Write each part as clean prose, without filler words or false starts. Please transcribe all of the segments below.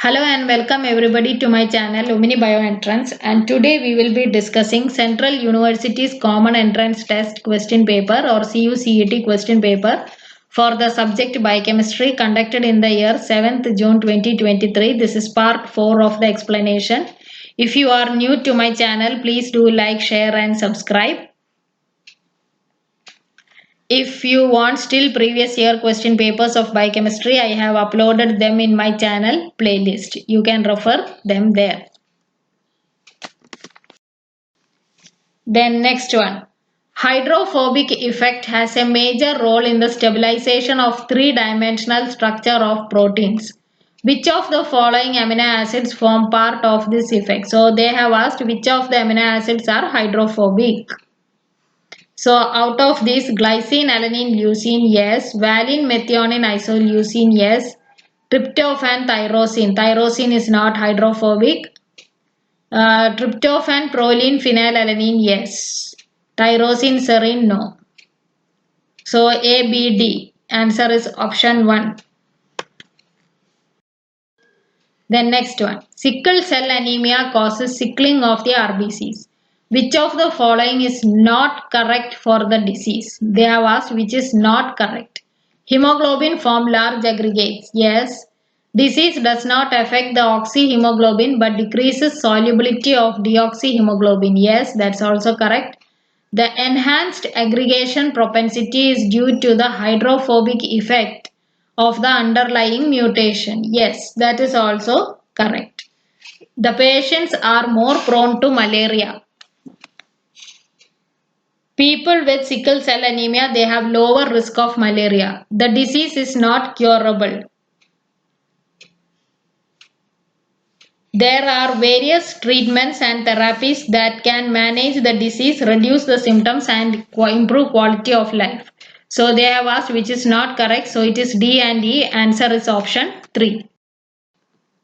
Hello and welcome everybody to my channel Lumini Bioentrance, and today we will be discussing Central University's Common Entrance Test question paper or CUET question paper for the subject Biochemistry conducted in the year 7th June 2023. This is part 4 of the explanation. If you are new to my channel, please do like, share and subscribe. If you want still previous year question papers of biochemistry, I have uploaded them in my channel playlist. You can refer them there. Then next one. Hydrophobic effect has a major role in the stabilization of three-dimensional structure of proteins. Which of the following amino acids form part of this effect? So they have asked which of the amino acids are hydrophobic. So out of this, glycine, alanine, leucine, yes. Valine, methionine, isoleucine, yes. Tryptophan, tyrosine. Tyrosine is not hydrophobic. Tryptophan, proline, phenylalanine, yes. Tyrosine, serine, no. So A, B, D. Answer is option 1. Then next one. Sickle cell anemia causes sickling of the RBCs. Which of the following is not correct for the disease? They have asked which is not correct. Hemoglobin form large aggregates. Yes. Disease does not affect the oxyhemoglobin but decreases solubility of deoxyhemoglobin. Yes, that's also correct. The enhanced aggregation propensity is due to the hydrophobic effect of the underlying mutation. Yes, that is also correct. The patients are more prone to malaria. People with sickle cell anemia, they have lower risk of malaria. The disease is not curable. There are various treatments and therapies that can manage the disease, reduce the symptoms and improve quality of life. So they have asked which is not correct. So it is D and E. Answer is option 3.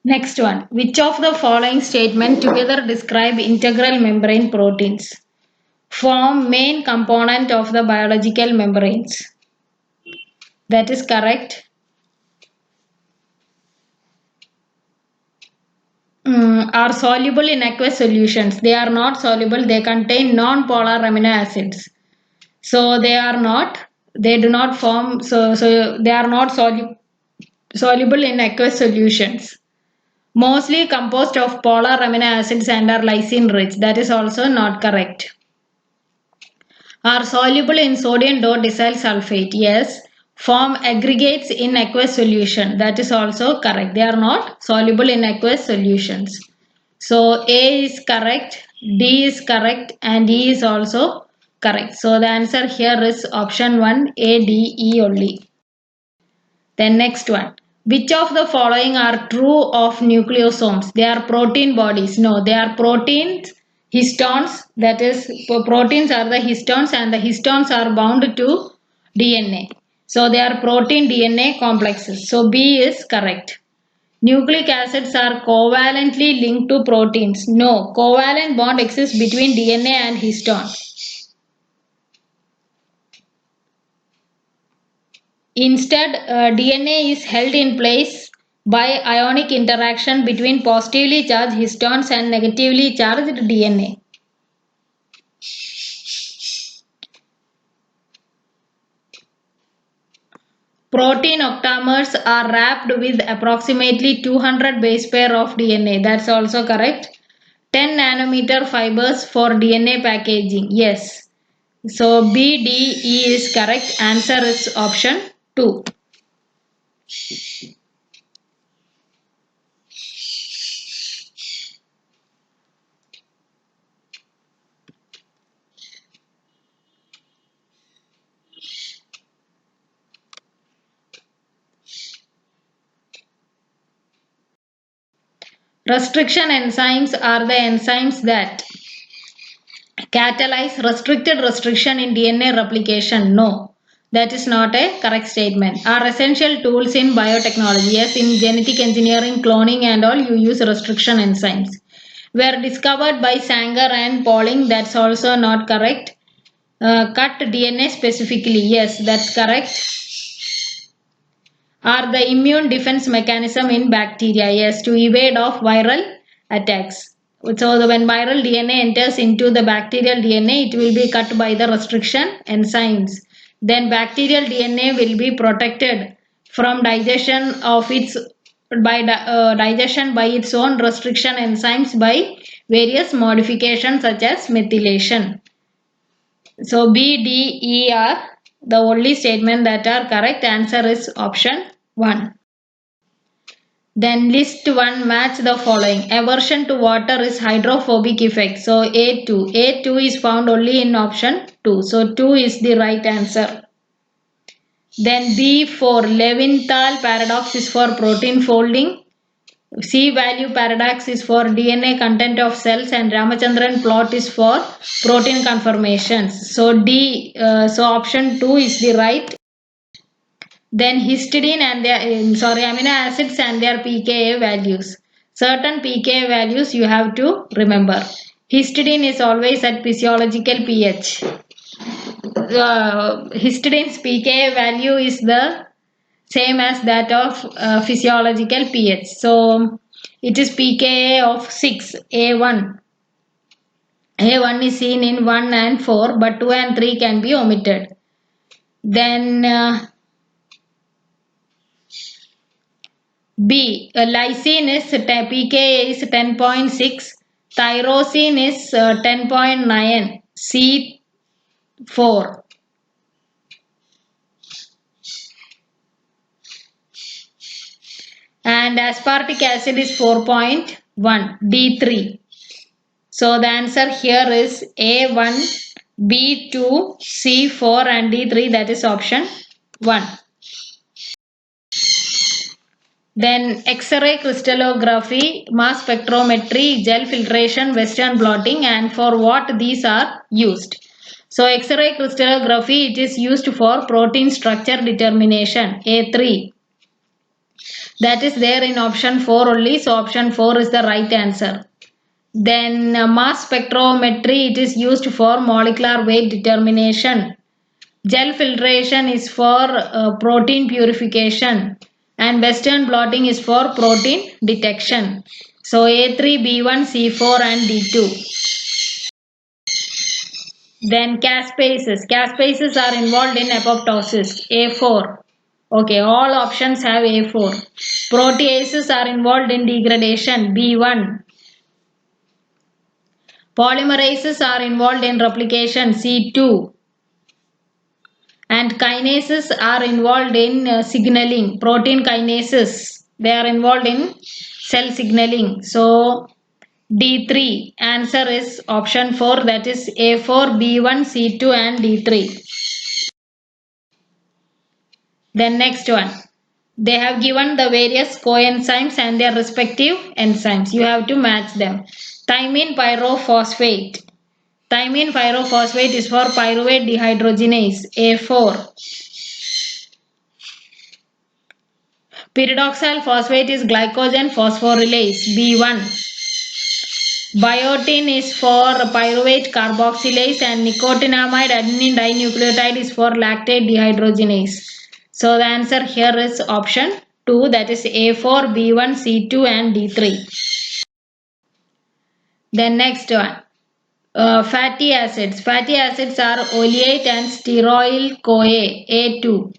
Next one. Which of the following statement together describe integral membrane proteins? Form main component of the biological membranes. That is correct. Are soluble in aqueous solutions. They are not soluble. They contain non-polar amino acids. So they are not. They do not form. So they are not soluble in aqueous solutions. Mostly composed of polar amino acids and are lysine rich. That is also not correct. Are soluble in sodium diacetyl sulfate. Yes. Form aggregates in aqueous solution. That is also correct. They are not soluble in aqueous solutions. So A is correct, D is correct and E is also correct. So the answer here is option 1, A, D, E only. Then next one. Which of the following are true of nucleosomes? They are protein bodies. No, they are proteins, histones. That is, proteins are the histones and the histones are bound to DNA. So they are protein DNA complexes. So B is correct. Nucleic acids are covalently linked to proteins. No, covalent bond exists between DNA and histone. Instead, DNA is held in place by ionic interaction between positively charged histones and negatively charged DNA. Protein octamers are wrapped with approximately 200 base pair of DNA. That's also correct. 10 nanometer fibers for DNA packaging. Yes. So B, D, E is correct. Answer is option 2. Restriction enzymes are the enzymes that catalyze restricted restriction in DNA replication. No, that is not a correct statement. Are essential tools in biotechnology. Yes, in genetic engineering, cloning and all, you use restriction enzymes. Were discovered by Sanger and Pauling. That's also not correct. Cut DNA specifically. Yes, that's correct. are the immune defense mechanism in bacteria. Yes, to evade of viral attacks. So when viral DNA enters into the bacterial DNA, it will be cut by the restriction enzymes. Then bacterial DNA will be protected from digestion of its digestion by its own restriction enzymes by various modifications such as methylation. So B, D, E are the only statement that are correct. Answer is option 1. Then list 1, match the following. Aversion to water is hydrophobic effect. So A2. A2 is found only in option 2. So 2 is the right answer. Then B4. Levinthal paradox is for protein folding. C value paradox is for DNA content of cells, and Ramachandran plot is for protein conformations. So so option 2 is the right. Then histidine and their amino acids and their pKa values. Certain pKa values you have to remember. Histidine is always at physiological pH. Histidine's pKa value is the same as that of physiological pH. So it is pKa of 6, A1. A1 is seen in 1 and 4, but 2 and 3 can be omitted. Then B. Lysine is pKa is 10.6. Tyrosine is 10.9. C4. And aspartic acid is 4.1. D3. So the answer here is A1, B2, C4 and D3, that is option 1. Then X-ray crystallography, mass spectrometry, gel filtration, Western blotting, and for what these are used. So X-ray crystallography, it is used for protein structure determination, A3. That is there in option 4 only, so option 4 is the right answer. Then mass spectrometry, it is used for molecular weight determination. Gel filtration is for protein purification, and Western blotting is for protein detection. So A3, B1, C4 and D2. Then caspases. Caspases are involved in apoptosis. A4. Okay, all options have A4. Proteases are involved in degradation. B1. Polymerases are involved in replication. C2. And kinases are involved in signaling. Protein kinases, they are involved in cell signaling. So D3. Answer is option 4, that is A4, B1, C2 and D3. Then next one. They have given the various coenzymes and their respective enzymes. You have to match them. Thymine pyrophosphate. Thymine pyrophosphate is for pyruvate dehydrogenase, A4. Pyridoxal phosphate is glycogen phosphorylase, B1. Biotin is for pyruvate carboxylase, and nicotinamide adenine dinucleotide is for lactate dehydrogenase. So the answer here is option 2, that is A4, B1, C2 and D3. Then next one. Fatty acids. Fatty acids are oleate and stearoyl CoA, A2.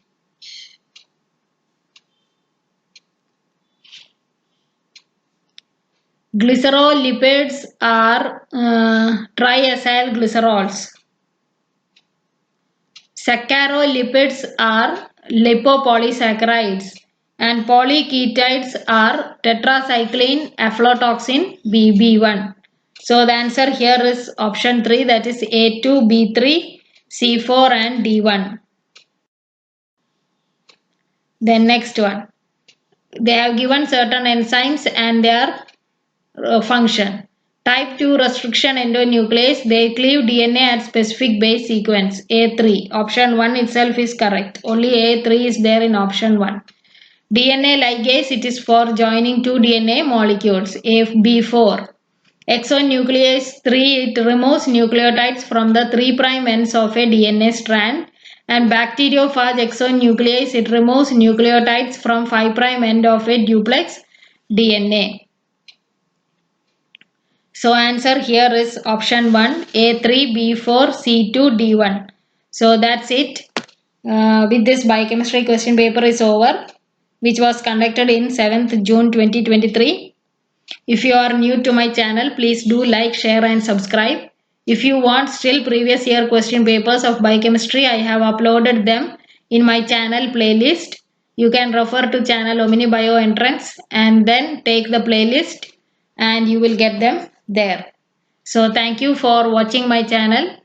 Glycerolipids are triacyl glycerols. Saccharolipids are lipopolysaccharides, and polyketides are tetracycline aflatoxin, B1. So the answer here is option 3, that is A2, B3, C4 and D1. Then next one. They have given certain enzymes and their function. Type 2 restriction endonuclease, they cleave DNA at specific base sequence, A3. Option 1 itself is correct. Only A3 is there in option 1. DNA ligase, it is for joining two DNA molecules, B4. Exonuclease 3, it removes nucleotides from the 3' ends of a DNA strand. And bacteriophage exonuclease, it removes nucleotides from 5' end of a duplex DNA. So answer here is option 1, A3, B4, C2, D1. So that's it. With this biochemistry question paper is over, which was conducted in 7th June 2023. If you are new to my channel, please do like, share and subscribe. If you want still previous year question papers of biochemistry, I have uploaded them in my channel playlist. You can refer to channel Omni Bio Entrance and then take the playlist and you will get them there. So thank you for watching my channel.